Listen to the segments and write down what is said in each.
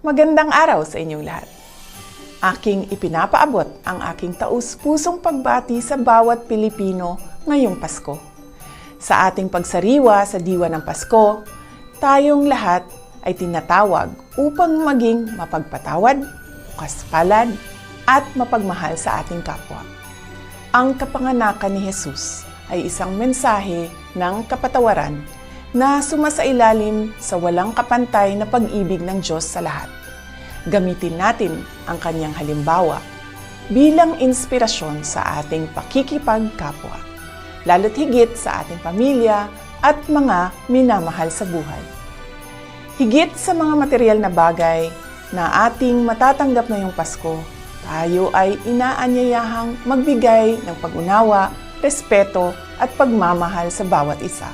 Magandang araw sa inyong lahat. Aking ipinapaabot ang aking taus-pusong pagbati sa bawat Pilipino ngayong Pasko. Sa ating pagsariwa sa diwa ng Pasko, tayong lahat ay tinatawag upang maging mapagpatawad, bukas palad, at mapagmahal sa ating kapwa. Ang kapanganakan ni Jesus ay isang mensahe ng kapatawaran na sumasailalim sa walang kapantay na pag-ibig ng Diyos sa lahat. Gamitin natin ang kanyang halimbawa bilang inspirasyon sa ating pakikipagkapwa, lalo't higit sa ating pamilya at mga minamahal sa buhay. Higit sa mga material na bagay na ating matatanggap ngayong Pasko, tayo ay inaanyayahang magbigay ng pag-unawa, respeto at pagmamahal sa bawat isa,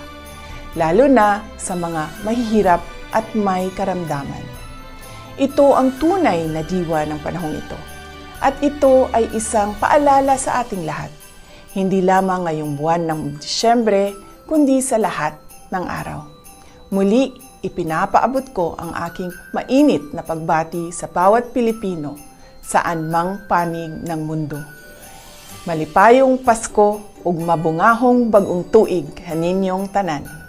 lalo na sa mga mahihirap at may karamdaman. Ito ang tunay na diwa ng panahong ito. At ito ay isang paalala sa ating lahat, hindi lamang ngayong buwan ng Disyembre, kundi sa lahat ng araw. Muli, ipinapaabot ko ang aking mainit na pagbati sa bawat Pilipino saan mang panig ng mundo. Malipayong Pasko ug mabungahong bag-ong tuig kaninyong tanan.